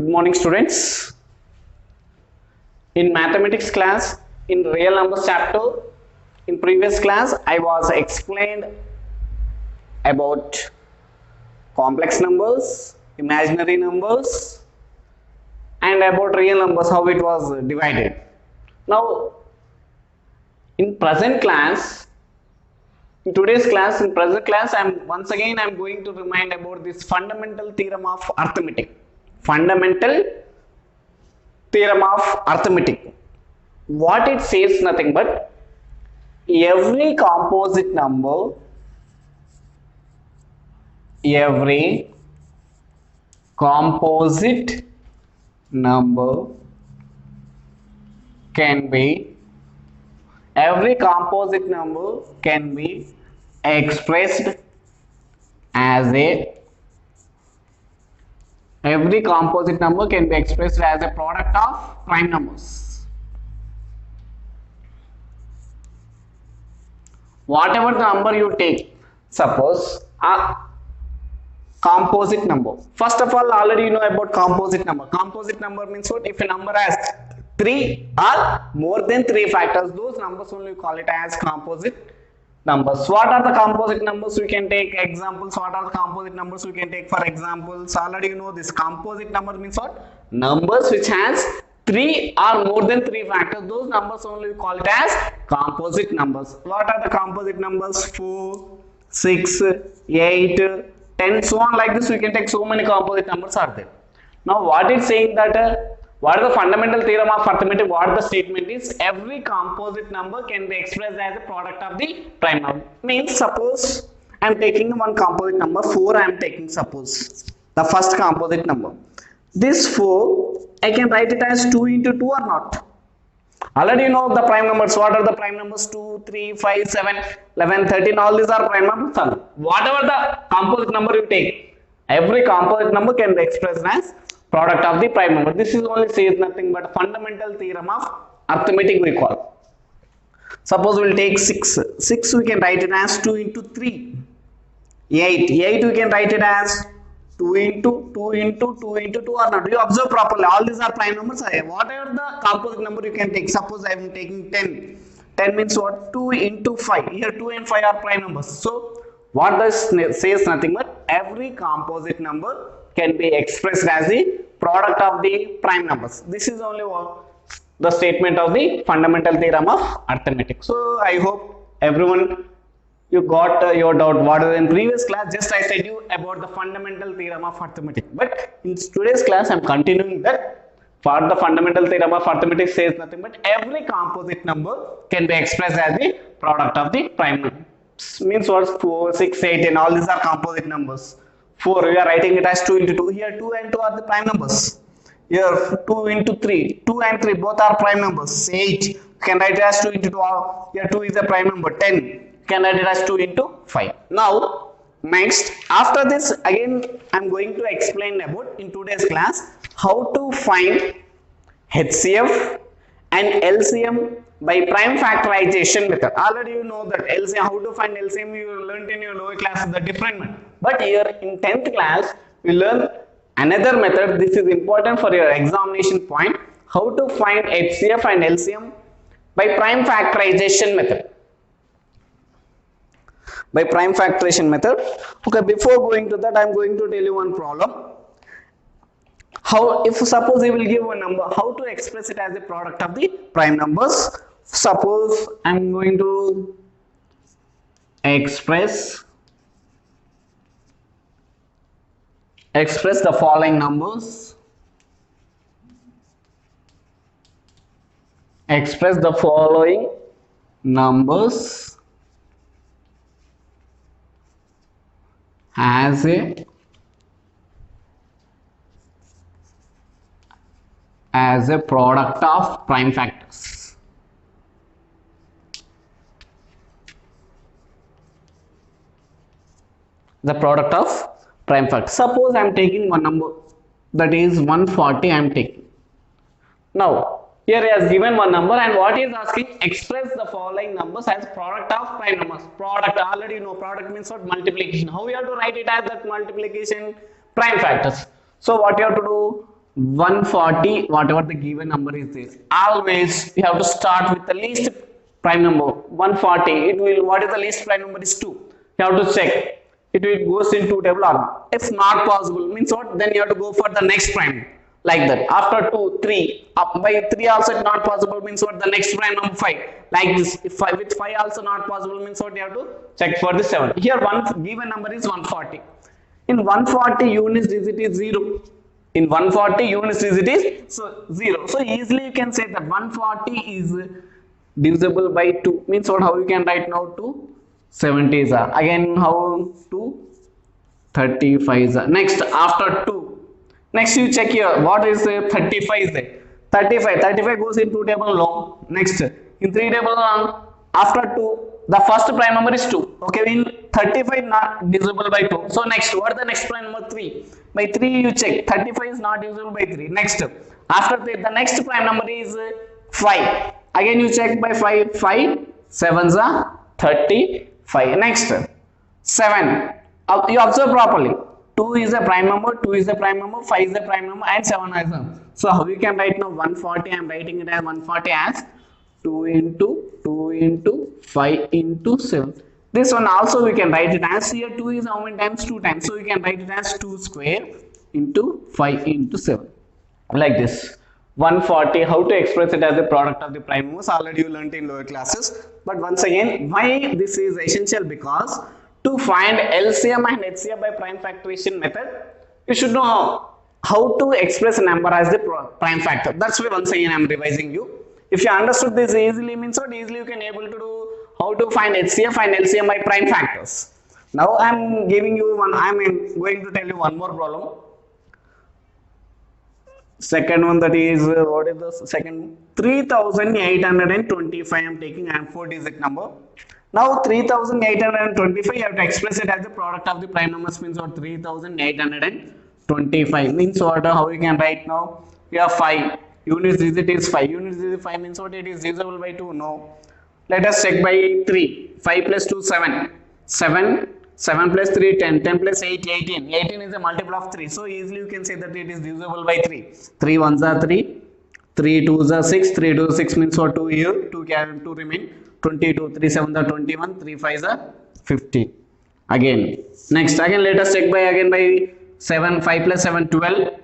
Good morning, students. In mathematics class, in real numbers chapter, in previous class, I was explained about complex numbers, imaginary numbers, and about real numbers, how it was divided. Now, in present class, in today's class, in present class, I'm going to remind about this fundamental theorem of arithmetic. Fundamental theorem of arithmetic. What it says nothing but every composite number can be expressed as a product of prime numbers. Whatever the number you take, suppose a composite number. First of all, already you know about composite number. Composite number means what? If a number has 3 or more than 3 factors, those numbers only we call it as composite numbers. What are the composite numbers? We can take examples. What are the composite numbers we can take for examples? Already you know this. Composite number means what? Numbers which has 3 or more than 3 factors. Those numbers only we call it as composite numbers. What are the composite numbers? 4, 6, 8, 10, so on, like this we can take so many composite numbers are there. Now what it's saying that what is the fundamental theorem of arithmetic? What the statement is, every composite number can be expressed as a product of the prime number. Means suppose I am taking one composite number 4, I am taking suppose the first composite number. This 4 I can write it as 2 into 2 or not? Already you know the prime numbers. What are the prime numbers? 2, 3, 5, 7, 11, 13. All these are prime numbers. Whatever the composite number you take, every composite number can be expressed as product of the prime number. This is only says nothing but fundamental theorem of arithmetic we call. Suppose we will take 6. 6 we can write it as 2 into 3. 8. 8 we can write it as 2 into 2 into 2 into 2 or not. You observe properly. All these are prime numbers. Whatever the composite number you can take. Suppose I am taking 10. 10 means what? 2 into 5. Here 2 and 5 are prime numbers. So what does says nothing but every composite number can be expressed as the product of the prime numbers. This is only what the statement of the fundamental theorem of arithmetic. So I hope everyone you got your doubt. What is in previous class? Just I said you about the fundamental theorem of arithmetic. But in today's class, I am continuing that. For the fundamental theorem of arithmetic says nothing but every composite number can be expressed as the product of the prime numbers. Means what? 4, 6, 8, and all these are composite numbers. 4 we are writing it as 2 into 2. Here 2 and 2 are the prime numbers. Here 2 into 3. 2 and 3 both are prime numbers. 8 can write it as 2 into 2. Here 2 is a prime number. 10 can write it as 2 into 5. Now next, after this again I am going to explain about in today's class how to find HCF and LCM by prime factorization method. Already you know that LCM, how to find LCM you learned in your lower class, the different method. But here in 10th class we learn another method. This is important for your examination point. How to find HCF and LCM by prime factorization method. By prime factorization method. Okay, before going to that I am going to tell you one problem. How, if suppose he will give a number, how to express it as a product of the prime numbers. Suppose I am going to express the following numbers. Express the following numbers as a product of prime factors. The product of prime factors. Suppose I am taking one number, that is 140 I am taking. Now here he has given one number and what he is asking, express the following numbers as product of prime numbers. Product, already you know product means what? Multiplication. How we have to write it as that multiplication? Prime factors. So what you have to do? 140, whatever the given number is this, always you have to start with the least prime number. 140, it will, what is the least prime number is 2. You have to check it will goes into table or not. If not possible means what, then you have to go for the next prime, like that. After 2 3 up by 3 also it not possible means what, the next prime number 5, like this. If 5 with 5 also not possible means what, you have to check for the 7. Here one given number is 140. In 140 unit digit is 0. In 140 unit digit is so 0. So easily you can say that 140 is divisible by 2 means what, how you can write now, 2 70s are again, how 2 35s are. Next after 2, next you check here what is 35 is there. 35 goes into table long. Next in 3 table long, after 2 the first prime number is 2. Okay, in 35 not divisible by 2. So next, what is the next prime number? 3. By 3 you check 35 is not divisible by 3. Next after the next prime number is 5. Again you check by 5. 5 7s are 35. Next 7, you observe properly. 2 is a prime number, 2 is a prime number, 5 is a prime number, and 7 is a. So how we can write now 140? I am writing it as 140 as 2 into 5 into 7. This one also we can write it as, here 2 is how many times? 2 times. So we can write it as 2 square into 5 into 7. Like this. 140, how to express it as a product of the prime numbers, already you learnt in lower classes. But once again, why this is essential? Because to find LCM and HCF by prime factorization method, you should know how to express a number as the prime factor. That's why once again I am revising you. If you understood this easily means what, easily you can able to do how to find HCF and LCM by prime factors. Now I am giving you one, I am going to tell you one more problem. Second one, that is what is the second? 3825 I am taking, I am 4 digit number. Now 3825 you have to express it as the product of the prime numbers means what, 3825 means what, how you can write now? We have 5. Unit digit is 5. Unit digit 5 means what, it is divisible by 2? No. Let us check by 3. 5 plus 2 7. 7 plus 3 10. 10 plus 8 18. 18 is a multiple of 3. So easily you can say that it is divisible by 3. 3 1s are 3. 3 2s are 6. 3 2 6 means what, 2 here. 2 remain. 22. 3 7s are 21. 3 5s are 15. Again. Next again let us check by again by 7. 5 plus 7 12.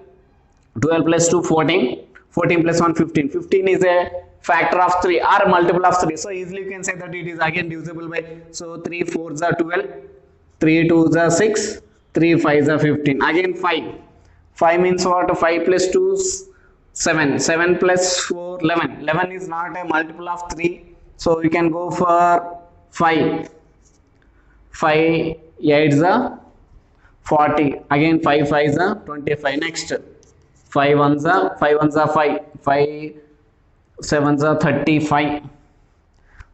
12 plus 2 14. 14 plus 1 15. 15 is a factor of 3 or multiple of 3. So easily you can say that it is again divisible by, so 3 4s are 12, 3 2s are 6, 3 5s are 15. Again 5. 5 means what, 5 plus 2 7, 7 plus 4 11. 11 is not a multiple of 3. So we can go for 5. 5 8s are 40. Again 5 5s are 25. Next 5 1s are 5. 5 7s are 35.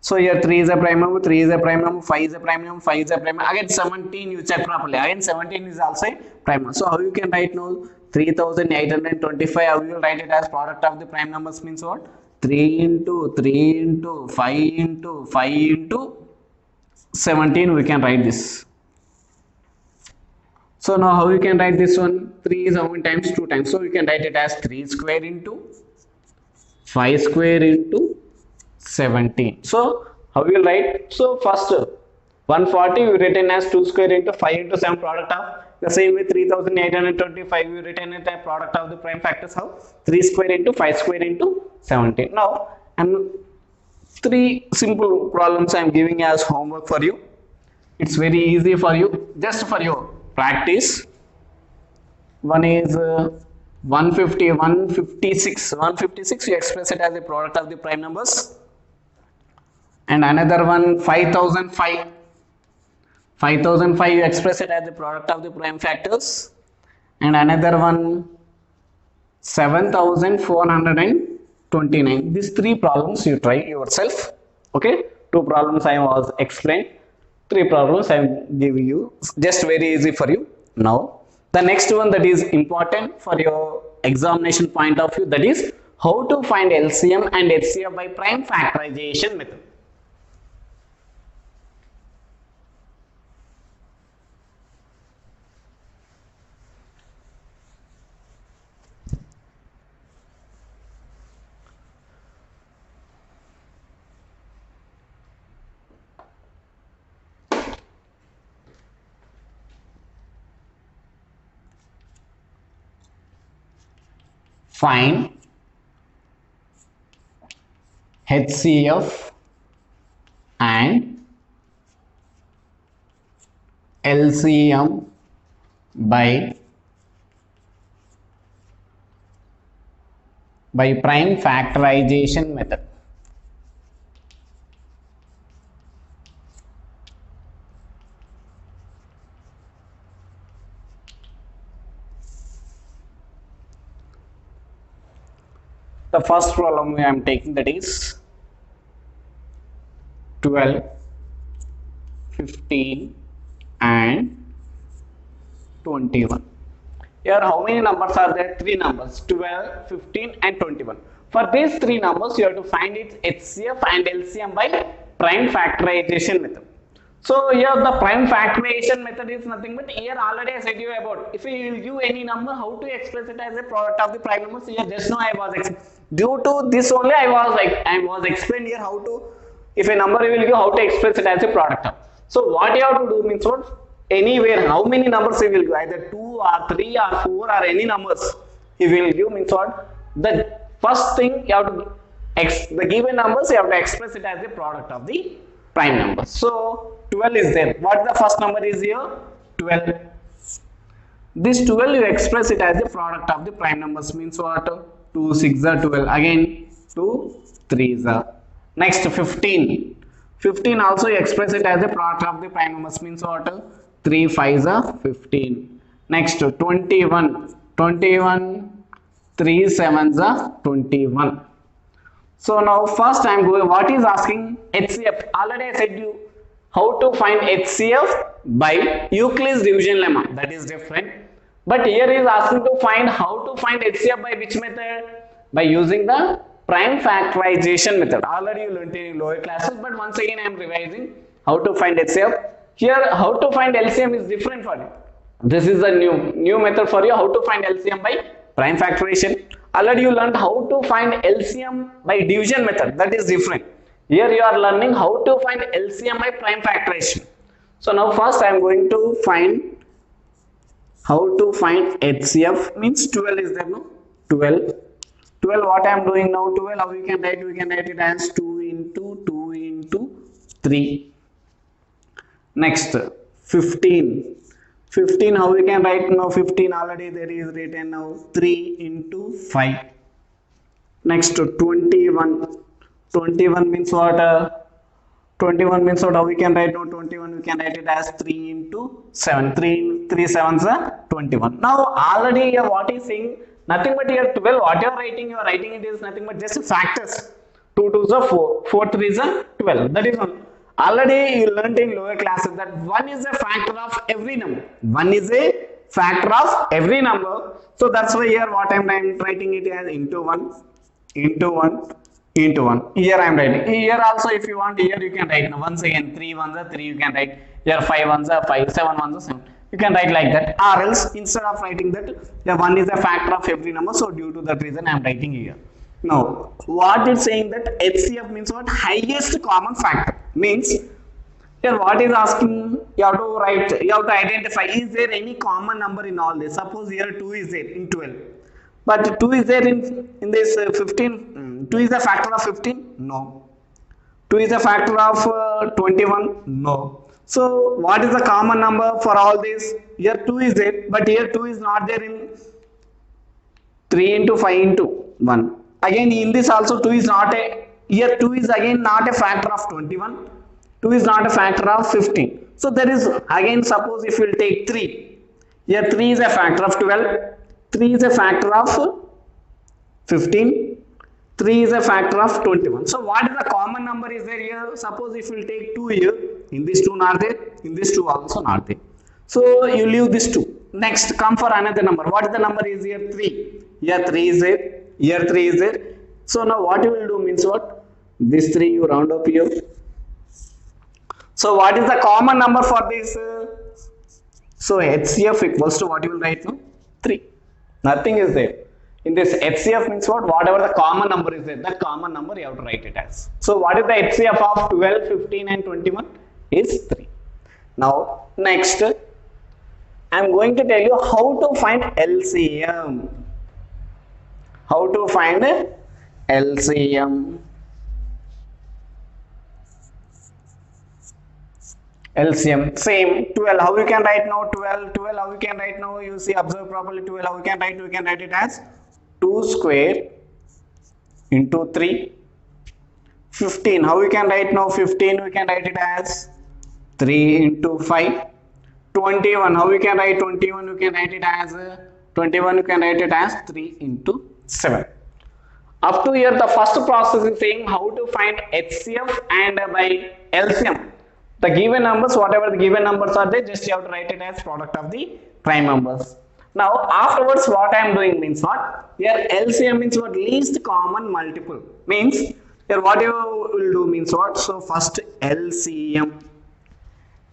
So here 3 is a prime number, 3 is a prime number, 5 is a prime number, 5 is a prime number. Again 17 you check properly. Again 17 is also a prime number. So how you can write now 3825? How you will write it as product of the prime numbers means what? 3 into 3 into 5 into 5 into 17 we can write this. So now how you can write this one? 3 is how many times? 2 times. So we can write it as 3 square into 5 square into 17. So how you will write? So first 140 we written as 2 square into 5 into 7 product of. The same way 3825 we written it as product of the prime factors. How? 3 square into 5 square into 17. Now I'm 3 simple problems I am giving as homework for you. It's very easy for you, just for your practice. One is 156 you express it as a product of the prime numbers, and another one 5005 you express it as the product of the prime factors, and another one 7429. These 3 problems you try yourself. Okay, 2 problems I was explained, 3 problems I am giving you, just very easy for you. Now the next one that is important for your examination point of view, that is how to find LCM and HCF by prime factorization method. find HCF and LCM by prime factorization method. The first problem I am taking, that is 12, 15 and 21. Here how many numbers are there? 3 numbers, 12, 15 and 21. For these 3 numbers you have to find its HCF and LCM by prime factorization method. So here the prime factorization method is nothing but, here already I said you about, if you will give any number, how to express it as a product of the prime numbers. Here just now I was due to this only I was explaining here how to, if a number you will give, how to express it as a product of. So what you have to do means what? Anywhere, how many numbers you will give, either 2 or 3 or 4 or any numbers you will give means what? The first thing you have to, the given numbers you have to express it as a product of the prime numbers. So 12 is there. What is the first number is here? 12. This 12 you express it as a product of the prime numbers, means what? 2 6 are 12. Again 2 3 are. Next 15. 15 also you express it as a product of the prime numbers, means what? 3 5 are 15. Next 21. 21 3 7 are 21. So now first I am going, what is asking? HCF. Already I said you how to find HCF by Euclid's division lemma. That is different. But here is asking to find how to find HCF by which method? By using the prime factorization method. Already you learned in lower classes, but once again I am revising how to find HCF. Here how to find LCM is different for you. This is a new method for you, how to find LCM by prime factorization. Already you learned how to find LCM by division method. That is different. Here you are learning how to find LCM by prime factorization. So now first I am going to find how to find HCF, means 12 is there, no? 12. 12 what I am doing now? 12 how you can write? We can write it as 2 into 3. Next 15. 15 how we can write now? 15 already there is written now, 3 into 5. Next 21. 21 means what? 21 means what? How we can write now? 21 we can write it as 3 into 7. 3 7s are 21. Now already here what is saying? Nothing but here 12. What you are writing it is nothing but just factors. 2 2s are 4. 4 3s are 12. That is one. Already you learnt in lower classes that 1 is a factor of every number. 1 is a factor of every number. So that's why here what I am writing it as into 1, into 1, into 1. Here I am writing. Here also if you want, here you can write. Now once again 3 1s are 3 you can write. Here 5 1s are 5, 7 1s are 7. You can write like that. Or else instead of writing that, the 1 is a factor of every number. So due to that reason I am writing here. Now, what it's saying that HCF means what? Highest common factor. Means here what is asking, you have to write, you have to identify, is there any common number in all this? Suppose here 2 is there in 12. But 2 is there in this 15. 2 is a factor of 15? No. 2 is a factor of 21? No. So what is the common number for all this? Here 2 is there, but here 2 is not there in 3 into 5 into 1. Again in this also 2 is not a, here 2 is again not a factor of 21. 2 is not a factor of 15. So there is again, suppose if you will take 3. Here 3 is a factor of 12. 3 is a factor of 15. 3 is a factor of 21. So what is the common number is there here? Suppose if you will take 2 here. In this 2 not there. In this 2 also not there. So you leave this 2. Next come for another number. What is the number is here? 3. Here 3 is there. Here 3 is there. So now what you will do means what? This 3 you round up here. So what is the common number for this? So HCF equals to what you will write now? 3. Nothing is there. In this HCF means what? Whatever the common number is there, that common number you have to write it as. So what is the HCF of 12, 15 and 21? Is 3. Now next I am going to tell you how to find LCM. How to find LCM? LCM same 12. How you can write now? 12 how you can write now? You see, observe properly. 12 how you can write? We can write it as 2 square into 3. 15 how we can write now? 15 we can write it as 3 into 5. 21 how we can write? 21 you can write it as 21 you can write it as 3 into 7. Up to here the first process is saying how to find HCF and by LCM. The given numbers, whatever the given numbers are there, just you have to write it as product of the prime numbers. Now afterwards what I am doing means what? Here LCM means what? Least common multiple. Means here what you will do means what? So first LCM.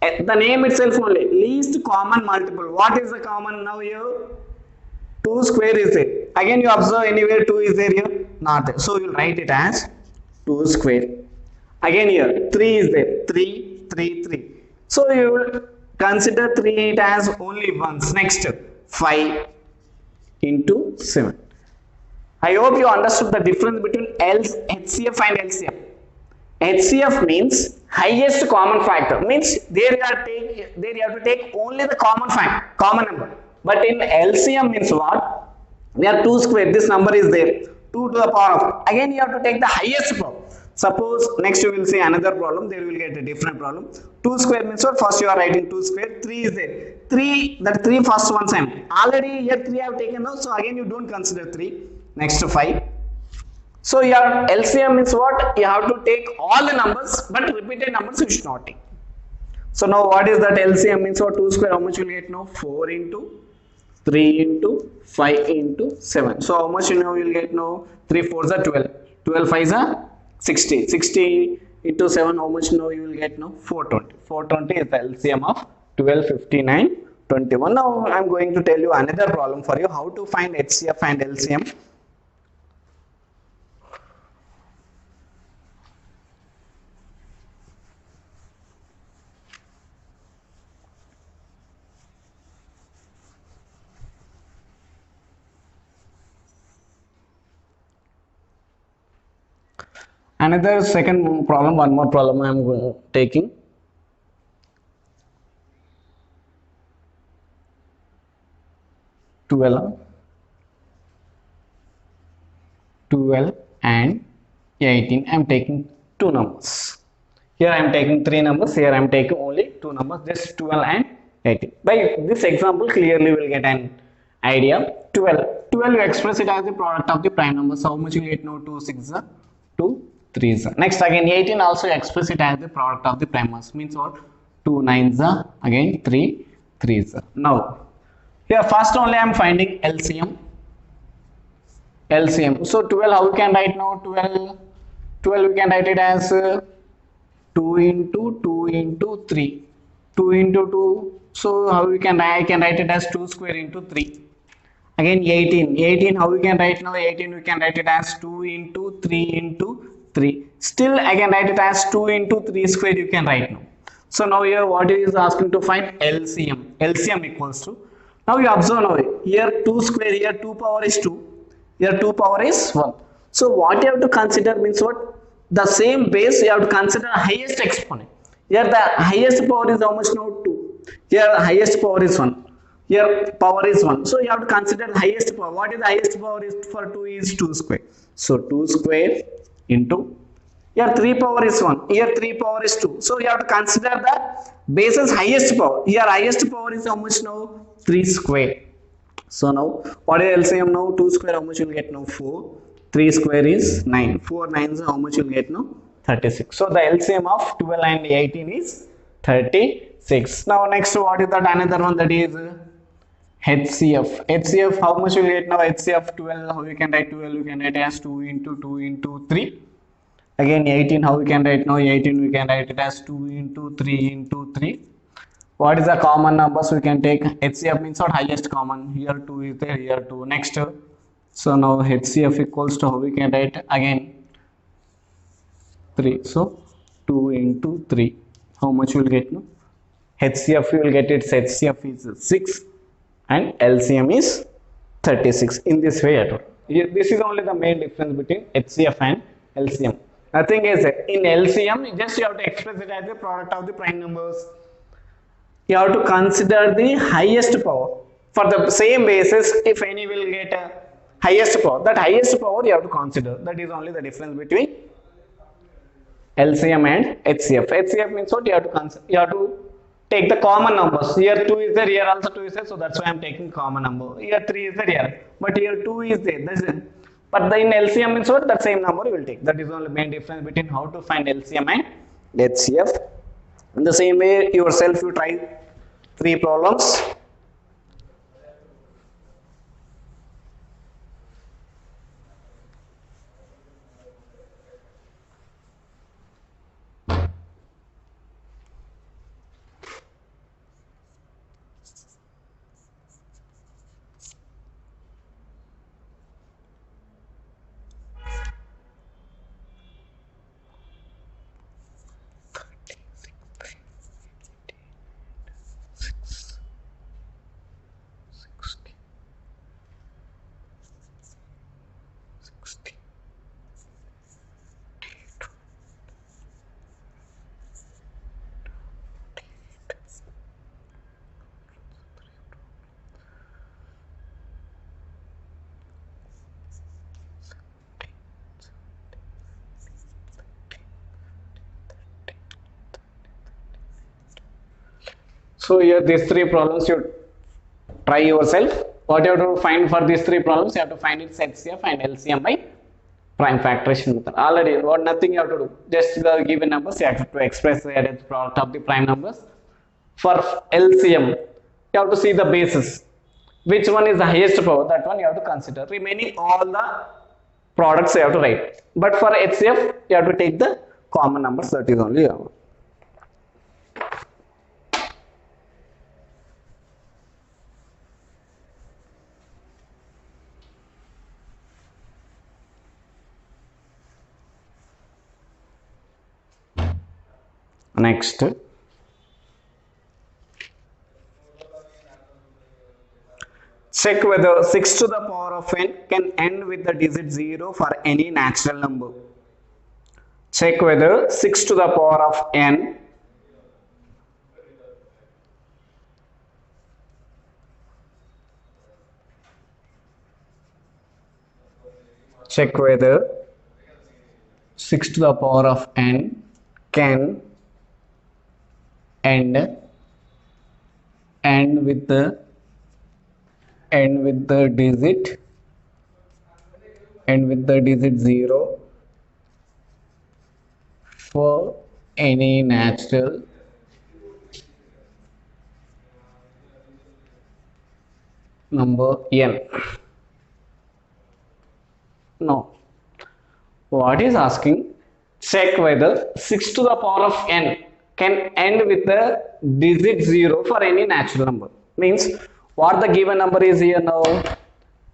The name itself only, least common multiple. What is the common now here? 2 square is there. Again you observe anywhere 2 is there here? Not there. So you will write it as 2 square. Again here 3 is there. 3. So you will consider 3 it as only once. Next 5 into 7. I hope you understood the difference between HCF and LCM. HCF means highest common factor. Means there you have to take only the common number. But in LCM means what? We are 2 square. This number is there. 2 to the power of. Again you have to take the highest power. Suppose next you will see another problem, there you will get a different problem. 2 square means what? First you are writing 2 square, 3 is there. 3, that 3 first one time. Already here 3 I have taken now, so again you don't consider 3. Next 5. So your LCM means what? You have to take all the numbers, but repeated numbers you should not take. So now what is that LCM means what? 2 square, how much you will get now? 4 into 3 into 5 into 7. So how much you know you will get now? 3 4s are 12. 12 5s are 60. 60 into 7, how much now you will get now? 420. 420 is the LCM of 12, 59, 21. Now I am going to tell you another problem for you, how to find HCF and LCM. Another second problem, one more problem I am taking. Twelve and 18. I am taking two numbers. Here I am taking three numbers. Here I am taking only two numbers. Just 12 and 18. By this example, clearly we will get an idea. 12 you express it as the product of the prime numbers. So how much you get now? 2 6 2 3s. Next again 18 also express it as the product of the prime numbers. Means what? 2 9s again 3 3s. Now here first only I am finding LCM. So 12 how we can write now? 12 we can write it as 2 into 2 into 3. 2 into 2. So how we can I can write it as 2 square into 3. Again 18 how we can write now? 18 we can write it as 2 into 3 into 3. Still I can write it as 2 into 3 square you can write now. So now here what is asking to find LCM. LCM equals to, now you observe now here 2 square, here 2 power is 2, here 2 power is 1. So what you have to consider means what? The same base you have to consider highest exponent. Here the highest power is how much now? 2. Here the highest power is 1. Here power is 1. So you have to consider the highest power. What is the highest power is for 2 is 2 square. So 2 square into, here 3 power is 1. Here 3 power is 2. So you have to consider the base's highest power. Here highest power is how much now? 3 square. So now what is LCM now? 2 square how much you will get now? 4. 3 square is 9. 4 9s how much you will get now? 36. So the LCM of 12 and 18 is 36. Now next what is that? Another one, that is HCF. HCF how much you will get now? HCF 12 how you can write? 12 you can write as 2 into 2 into 3. Again 18 how we can write now? 18 we can write it as 2 into 3 into 3. What is the common numbers we can take? HCF means what? Highest common. Here 2 is there, here 2. Next, so now HCF equals to how we can write? Again 3. So 2 into 3. How much you will get now? HCF you will get it. HCF is 6 and LCM is 36. In this way at all. This is only the main difference between HCF and LCM. Nothing is it. In LCM, just you have to express it as the product of the prime numbers. You have to consider the highest power. For the same basis, if any will get a highest power, that highest power you have to consider. That is only the difference between LCM and HCF. HCF means what? You have to take the common numbers. Here 2 is there, here also 2 is there, so that's why I am taking common number. Here 3 is there, here. But here 2 is there. That's it. But in LCM means what? That same number you will take. That is only main difference between how to find LCM and HCF. In the same way, yourself you try 3 problems. So here these 3 problems you try yourself. What you have to find for these 3 problems? You have to find its HCF and LCM by prime factorization method. Already, nothing you have to do. Just the given numbers you have to express the added product of the prime numbers. For LCM, you have to see the basis. Which one is the highest power? That one you have to consider. Remaining all the products you have to write. But for HCF, you have to take the common numbers. That is only next. Check whether 6 to the power of n can end with the digit 0 for any natural number. Check whether 6 to the power of n check whether 6 to the power of n can end with the digit 0 for any natural number n. No. What is asking? Check whether 6 to the power of n can end with the digit 0 for any natural number. Means what the given number is here now?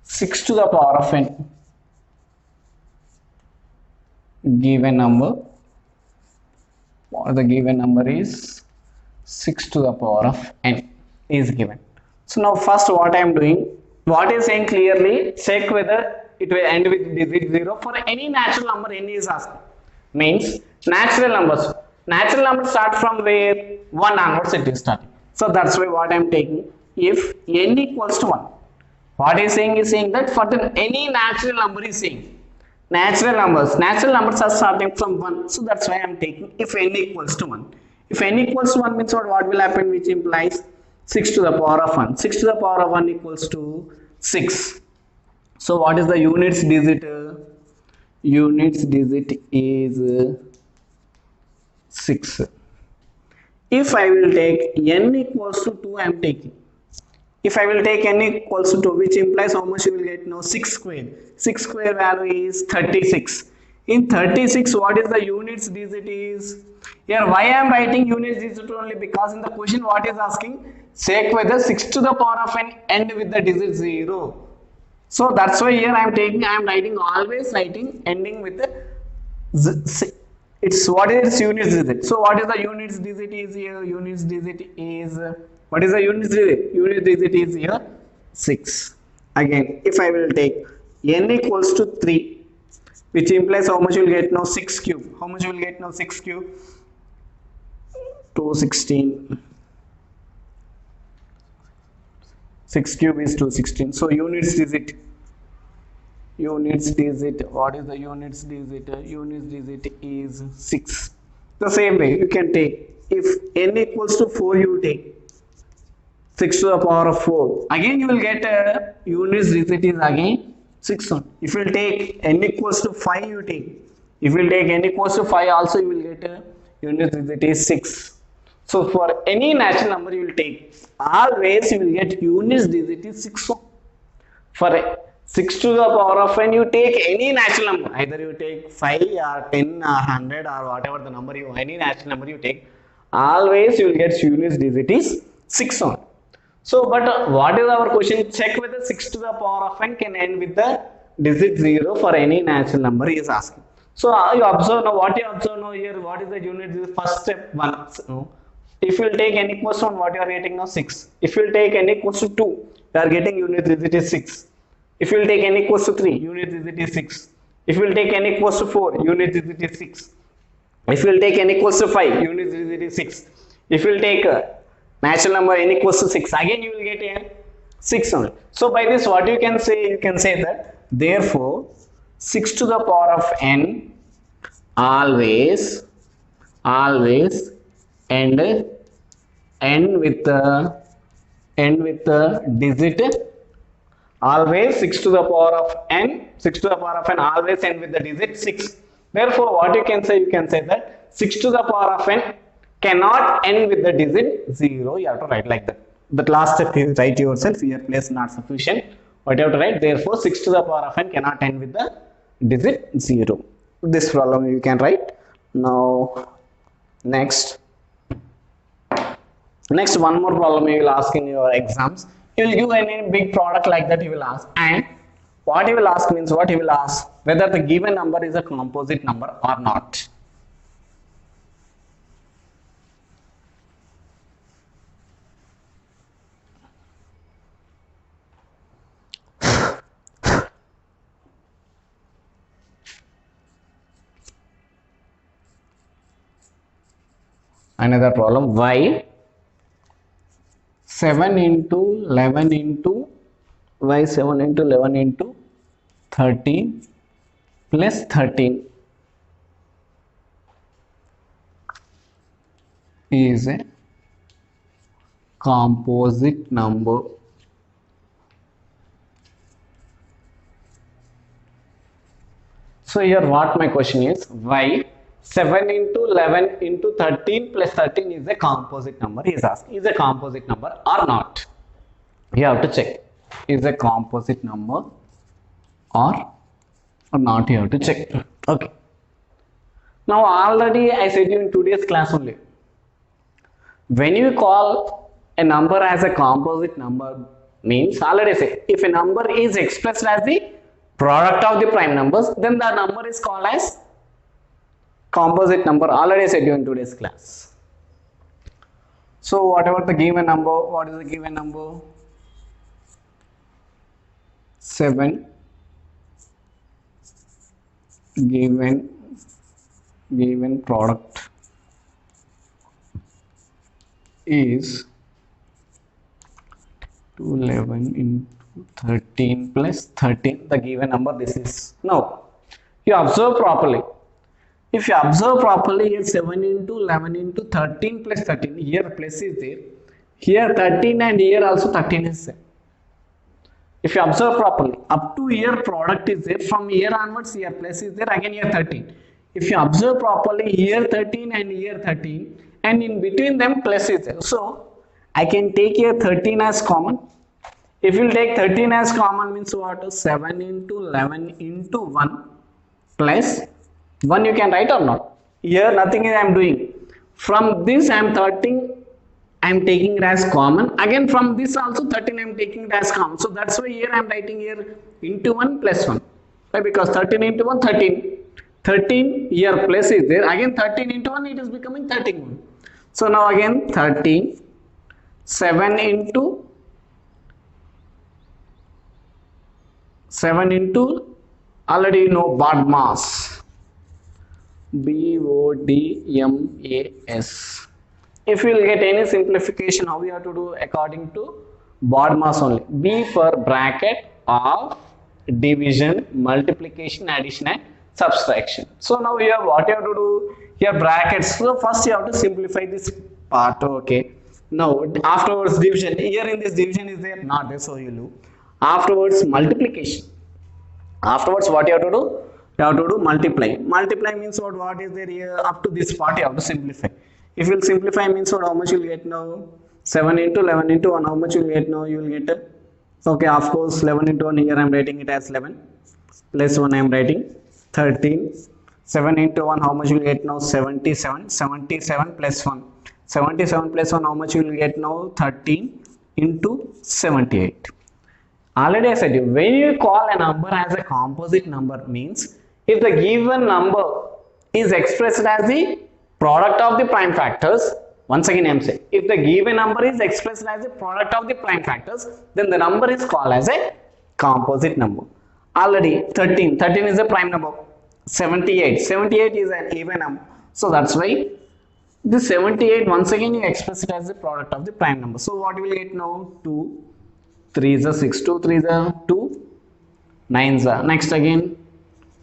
6 to the power of n. Given number. What the given number is? 6 to the power of n is given. So now first what I am doing, what is saying clearly, check whether it will end with digit 0 for any natural number n is asking. Means natural numbers. Natural numbers start from where? 1 onwards it is starting. So that's why what I am taking, if n equals to 1. What is saying that for the any natural number is saying. Natural numbers are starting from 1. So that's why I am taking if n equals to 1. If n equals to 1 means what will happen, which implies 6 to the power of 1. 6 to the power of 1 equals to 6. So what is the units digit? Units digit is 6. If I will take n equals to 2, I am taking. If I will take n equals to 2, which implies how much you will get now? 6 square. 6 square value is 36. In 36, what is the units digit is? Here, why I am writing units digit only? Because in the question, what is asking? Check whether 6 to the power of n end with the digit 0. So that's why here I am writing always writing ending with the it's what is its units digit. So what is the units digit is here? Units digit is what is the units digit? Units digit is here 6. Again, if I will take n equals to 3, which implies how much you will get now? 6 cube. How much you will get now? 6 cube? 216. 6 cube is 216. So units digit. Units digit. What is the units digit? Units digit is 6. The same way you can take, if n equals to 4, you take 6 to the power of 4. Again you will get a units digit is again 6 on. If you will take n equals to 5, you take. If you will take n equals to 5 also, you will get a units digit is 6. So for any natural number you will take, always you will get units digit is 6 on. For 6 to the power of n, you take any natural number, either you take 5 or 10 or 100 or whatever the number you, any natural number you take, always you will get units digit is 6 on. So, but what is our question? Check whether 6 to the power of n can end with the digit 0 for any natural number he is asking. So, you observe now, what you observe now here, what is the unit digit? First step 1. So, if you will take n equals to 1, what you are getting now? 6. If you will take n equals to 2, you are getting unit digit is 6. If you will take n equals to 3, unit digit is 6. If you will take n equals to 4, unit digit is 6. If you will take n equals to 5, unit digit is 6. If you will take natural number n equals to 6, again you will get a 6 only. So by this what you can say? You can say that therefore 6 to the power of n always end with the digit. Always 6 to the power of n, 6 to the power of n always end with the digit 6. Therefore, what you can say? You can say that 6 to the power of n cannot end with the digit 0. You have to write like that. The last step is write yourself. Here place not sufficient. What you have to write? Therefore, 6 to the power of n cannot end with the digit 0. This problem you can write. Now, next one more problem you will ask in your exams. He will give any big product like that, he will ask, and what he will ask means, what he will ask, whether the given number is a composite number or not. Another problem, y 7 into 11 into y 7 into 11 into 13 plus 13 is a composite number. So here what my question is, y 7 into 11 into 13 plus 13 is a composite number. He is asking, is a composite number or not? You have to check, is a composite number or not, you have to check. Okay. Now already I said you in today's class only, when you call a number as a composite number means, already say, if a number is expressed as the product of the prime numbers, then the number is called as composite number. Already said you in today's class. So whatever the given number, what is the given number? 7 given product is 11 into 13 plus 13, the given number this is. Now you observe properly. If you observe properly, here 7 into 11 into 13 plus 13, here plus is there, here 13 and here also 13 is there. If you observe properly, up to here product is there, from here onwards here plus is there, again here 13. If you observe properly, here 13 and here 13, and in between them plus is there. So I can take here 13 as common. If you take 13 as common means what? 7 into 11 into 1 plus 1 you can write or not? Here nothing I am doing. From this I am 13, I am taking it as common. Again from this also 13 I am taking it as common. So that's why here I am writing here into 1 plus 1. Why? Because 13 into 1, 13. 13 here plus is there. Again 13 into 1 it is becoming 13. So now again 13, 7 into 7 into, already you know BODMAS. BODMAS. If you will get any simplification, how we have to do according to BODMAS only. B for bracket of division, multiplication, addition and subtraction. So now here what you have to do? Here brackets. So first you have to simplify this part. Okay. Now afterwards division. Here in this division is there? Not there. So you do. Afterwards multiplication. Afterwards what you have to do? You have to do multiply. Multiply means what is there here? Up to this part you have to simplify. If you will simplify means what, how much you will get now? 7 into 11 into 1, how much you will get now? You will get okay, of course 11 into 1, here I am writing it as 11 plus 1 I am writing 13. 7 into 1, how much you will get now? 77. 77 plus 1. 77 plus 1, how much you will get now? 13 into 78. Already I said you, when you call a number as a composite number means if the given number is expressed as the product of the prime factors, once again I am saying, if the given number is expressed as a product of the prime factors, then the number is called as a composite number. Already 13 is a prime number. 78 is an even number. So that's why this 78 once again you express it as the product of the prime number. So what you will get now? 2 3 is a 6, 2 3 is a 2, 9 is a, next again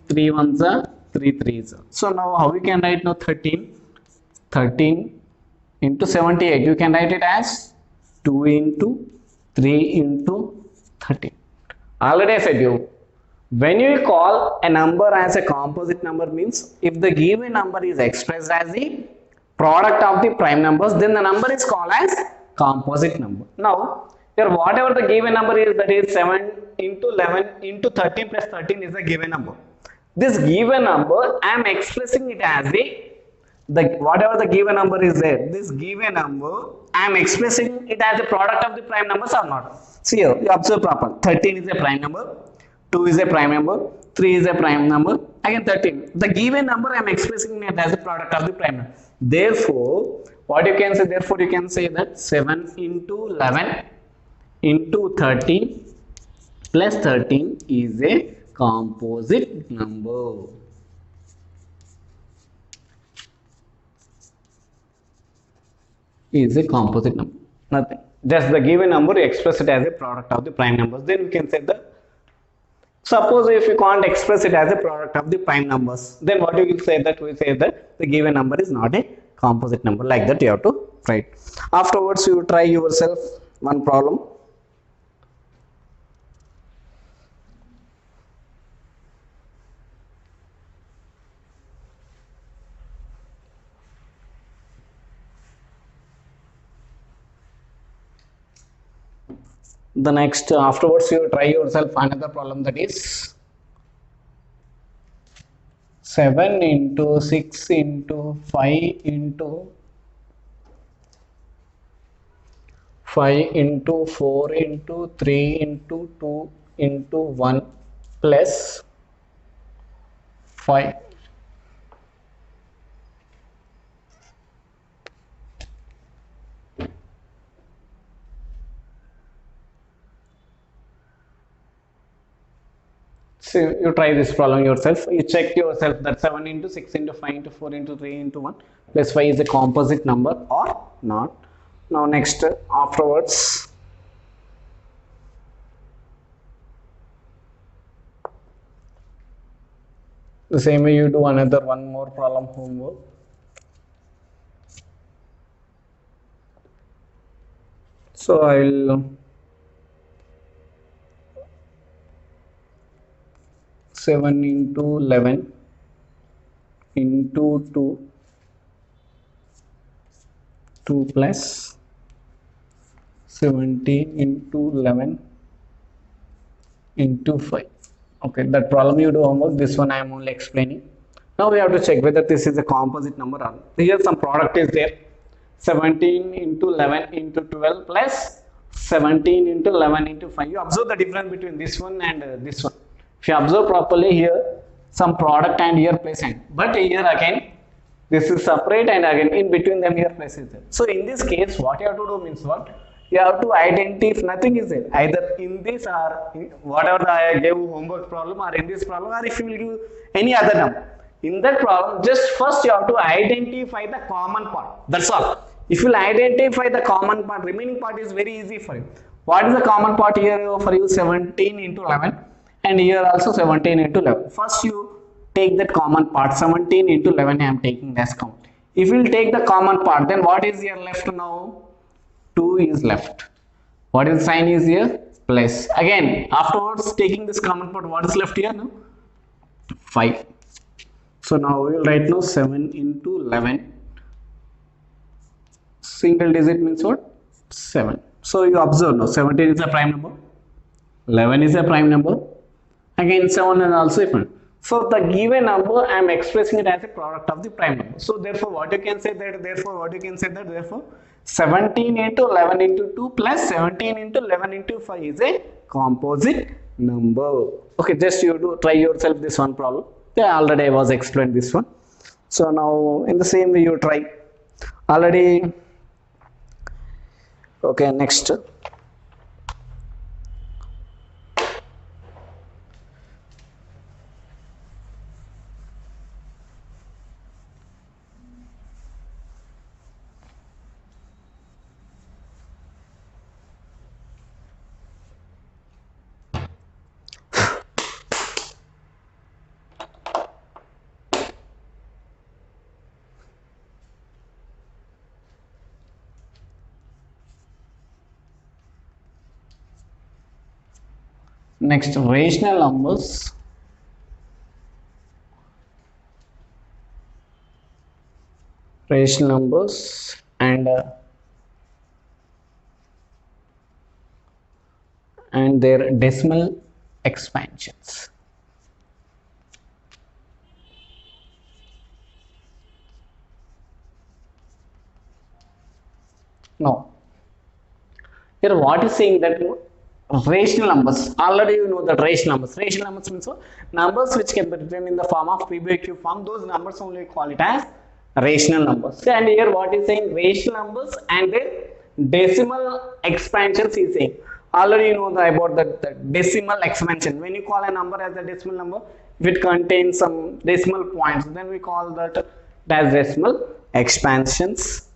3 1 is a 3 3 is a. So now how we can write now? 13 into 78, you can write it as 2 into 3 into 13. Already I said you, when you call a number as a composite number means if the given number is expressed as the product of the prime numbers, then the number is called as composite number. Now here whatever the given number is, that is 7 into 11 into 13 plus 13 is the given number. This given number I am expressing it as whatever the given number is there, this given number I am expressing it as a product of the prime numbers or not. See here, you observe proper. 13 is a prime number, 2 is a prime number, 3 is a prime number, again 13. The given number I am expressing it as a product of the prime number. Therefore, what you can say? Therefore, you can say that 7 into 11 into 13 plus 13 is a composite number. Is a composite number. Nothing. Just the given number, you express it as a product of the prime numbers. Then we can say that. Suppose if you can't express it as a product of the prime numbers, then what you will say? That we say that the given number is not a composite number. Like that you have to write. Afterwards, you try yourself one problem. The next afterwards you try yourself another problem, that is 7 into 6 into 5 into 5 into 4 into 3 into 2 into 1 plus 5. So you try this problem yourself. You check yourself that 7 into 6 into 5 into 4 into 3 into 1 plus 5 is a composite number or not. Now next afterwards, the same way you do another one more problem homework. So I will 7 into 11 into 2 plus 17 into 11 into 5. Okay, that problem you do homework. This one I am only explaining. Now we have to check whether this is a composite number or not. Here some product is there. 17 into 11 into 12 plus 17 into 11 into 5. You observe the difference between this one and this one. If you observe properly here, some product and here place and, but here again this is separate and again in between them here place is there. So in this case what you have to do means what? You have to identify, nothing is there either in this or in whatever I gave homework problem, or in this problem, or if you will give any other number. In that problem, just first you have to identify the common part. That's all. If you will identify the common part, remaining part is very easy for you. What is the common part here for you? 17 into 11, and here also 17 into 11. First you take that common part. 17 into 11 I am taking as count. If you will take the common part, then what is here left now? 2 is left. What is the sign is here? Plus. Again, afterwards taking this common part, what is left here now? 5. So now we will write now 7 into 11. Single digit means what? 7. So you observe now 17 is a prime number, 11 is a prime number, again 7 is also a prime. So the given number I am expressing it as a product of the prime number. So therefore what you can say that, therefore 17 into 11 into 2 plus 17 into 11 into 5 is a composite number. Okay, just you do try yourself this one problem. Yeah, already I was explained this one. So now in the same way you try. Already. Okay, next. Next, rational numbers. Rational numbers and their decimal expansions. Now, here what is saying that rational numbers, already you know that rational numbers. Rational numbers means what? Numbers which can be written in the form of P by Q form, those numbers only we call it as rational numbers. And here what is saying? Rational numbers and their decimal expansions is saying. Already you know about the decimal expansion. When you call a number as a decimal number, if it contains some decimal points, then we call that as decimal expansions.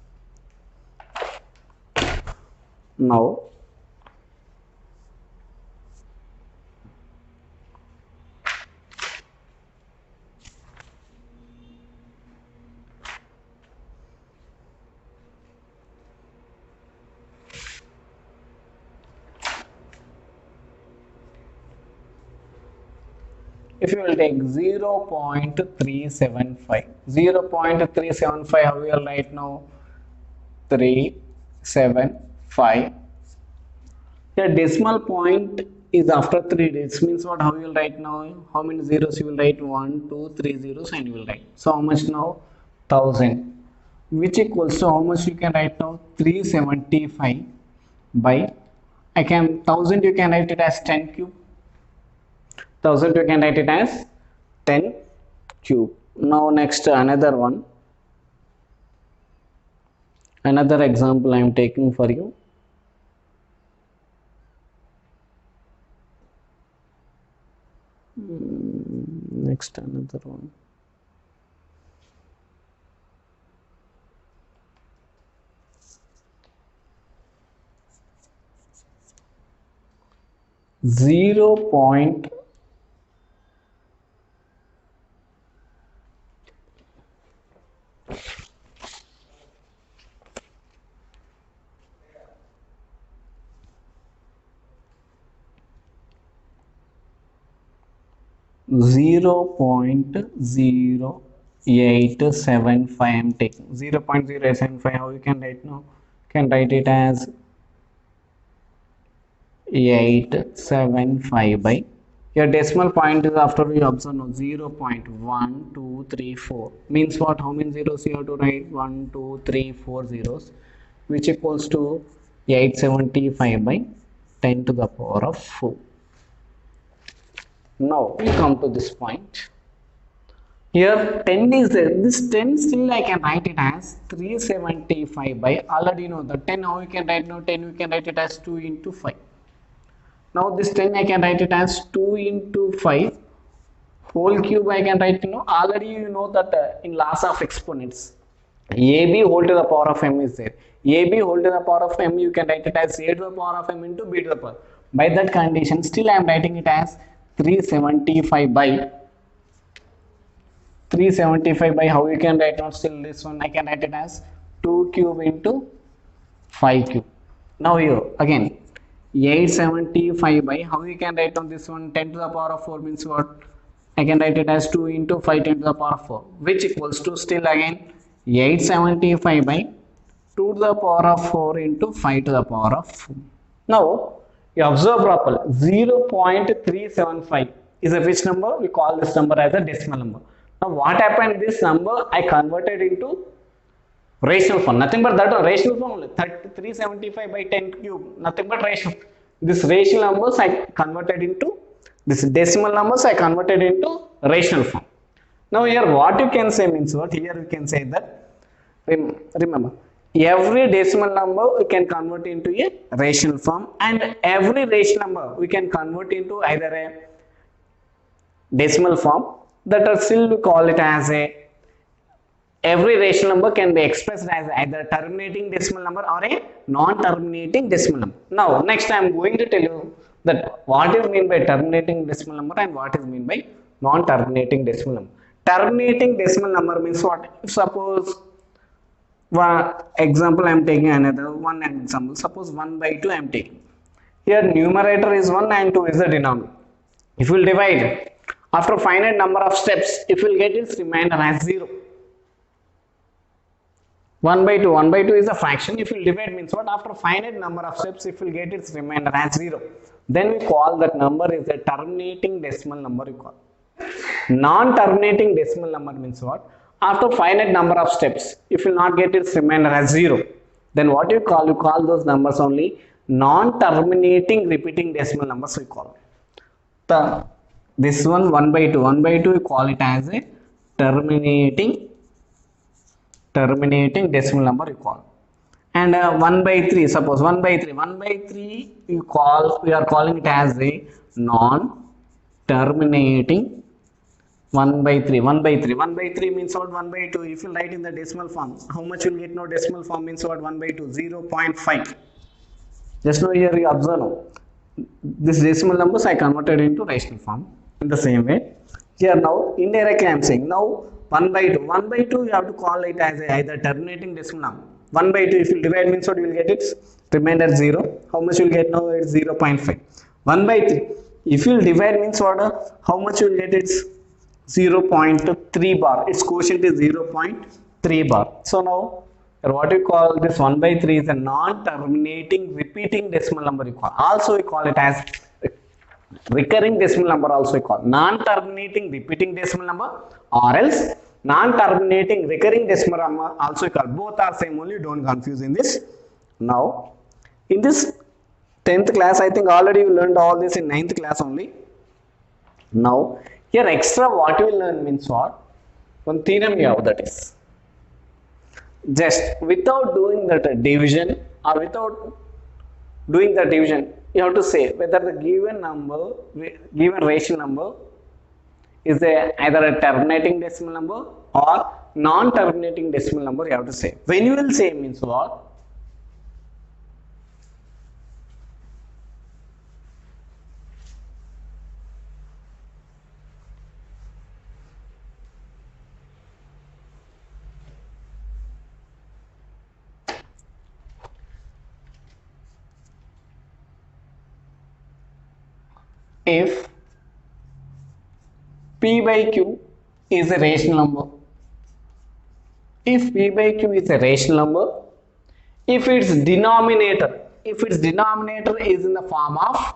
Now, if you will take 0.375, 0.375, how we will write now? 375. The decimal point is after 3 digits, means what? How you will write now? How many zeros you will write? 1, 2, 3 zeros, and you will write. So how much now? 1000, which equals to how much you can write now? 375 by, 1000 you can write it as 10 cube. 1000 you can write it as 10 cube. Now next, another one. Another example I am taking for you. Next, another one. Zero point 0.0875 I am taking. 0.0875, how you can write now? Can write it as 875 by, your decimal point is after we observe now 0.1234, means what? How many zeros you have to write? 1, 2, 3, 4 zeros, which equals to 875 by 10 to the power of 4. Now we come to this point. Here 10 is there. This 10 still I can write it as 375 by, already know the 10 how you can write now, 10 you can write it as 2 into 5. Now this 10 I can write it as 2 into 5 whole cube. I can write, already you know that in laws of exponents AB whole to the power of m is there. AB whole to the power of m you can write it as a to the power of m into b to the power. By that condition still I am writing it as 375 by 375 by, how you can write now, still this one I can write it as 2 cube into 5 cube. Now here again 875 by, how you can write on this one, 10 to the power of 4 means what, I can write it as 2 into 5 10 to the power of 4, which equals to still again 875 by 2 to the power of 4 into 5 to the power of 4. Now you observe properly, 0.375 is a which number? We call this number as a decimal number. Now what happened, this number I converted into rational form, nothing but that rational form only, 375 by 10 cube, nothing but rational. This rational numbers I converted into, this decimal numbers I converted into rational form. Now here what you can say means what, here you can say that, remember every decimal number we can convert into a rational form, and every rational number we can convert into either a decimal form, that are still we call it as a, every rational number can be expressed as either terminating decimal number or a non-terminating decimal number. Now next I am going to tell you that what is mean by terminating decimal number and what is mean by non-terminating decimal number. Terminating decimal number means what? If suppose one example I am taking, another one example, suppose 1 by 2 I am taking. Here numerator is 1 and 2 is the denominator. If you will divide after finite number of steps, if you will get its remainder as 0. 1 by 2 is a fraction. If you divide means what, after finite number of steps, if you get its remainder as 0, then we call that number is a terminating decimal number. You call non-terminating decimal number means what, after finite number of steps, if you not get its remainder as 0, then what you call those numbers only non-terminating repeating decimal numbers. We call this one 1 by 2 we call it as a terminating decimal number you call. And 1 by 3, suppose 1 by 3 we are calling it as a non-terminating 1 by 3 means what, 1 by 2 if you write in the decimal form, how much you will get? No decimal form means what, 1 by 2 0.5. just now here you observe now, this decimal numbers I converted into rational form. In the same way here now indirectly I am saying, now 1 by 2 you have to call it as a either terminating decimal number. 1 by 2 if you divide means what, you will get its remainder 0. how much you will get now? It's 0.5. 1 by 3 if you will divide means what, how much you will get? Its 0.3 bar, its quotient is 0.3 bar. So now what you call this 1 by 3 is a non-terminating repeating decimal number you call. Also we call it as recurring decimal number, also we call non-terminating repeating decimal number, or else non-terminating recurring decimal number also we call. Both are same only, don't confuse in this. Now in this 10th class, I think already you learned all this in 9th class only. Now here extra what you will learn means what, one theorem you have, that is just without doing that division or without doing the division, you have to say whether the given number, given rational number is either a terminating decimal number or non-terminating decimal number. You have to say. When you will say means what, if P by Q is a rational number, if P by Q is a rational number, if its denominator is in the form of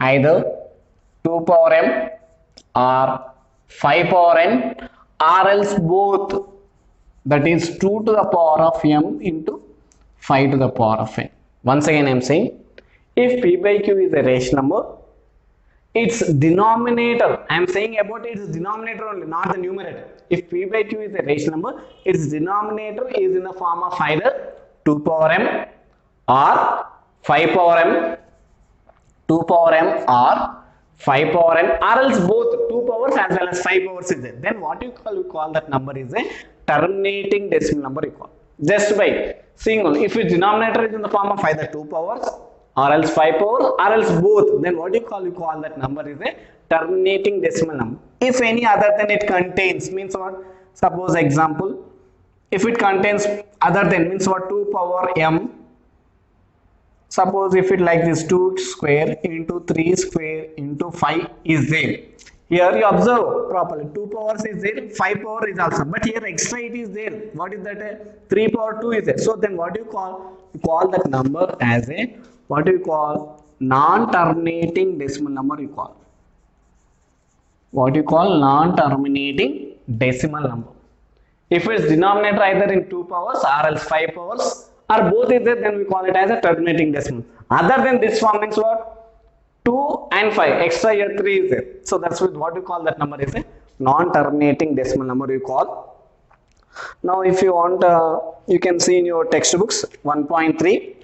either 2 power m or 5 power n, or else both, that is 2 to the power of m into 5 to the power of n. Once again I am saying, if P by Q is a rational number, its denominator, I am saying about its denominator only, not the numerator. If p by q is a rational number, its denominator is in the form of either 2 power m or 5 power m, 2 power m or 5 power n, or else both 2 powers as well as 5 powers is there. Then what you call that number is a terminating decimal number you call. Just by seeing only, if its denominator is in the form of either 2 powers or else 5 powers or else both, then what you call that number is a terminating decimal number. If any other than it contains means what? Suppose example, if it contains other than means what? 2 power m. Suppose if it like this 2 square into 3 square into 5 is there. Here you observe properly, 2 powers is there, 5 power is also, but here extra it is there. What is that? 3 power 2 is there. So then what do you call? You call that number as a, what do you call? Non-terminating decimal number you call. What you call? Non-terminating decimal number. If its denominator either in 2 powers or else 5 powers or both is there, then we call it as a terminating decimal. Other than this form means what? 2 and 5, extra here 3 is there. So that's what you call that number is a non-terminating decimal number you call. Now if you want, you can see in your textbooks 1.3,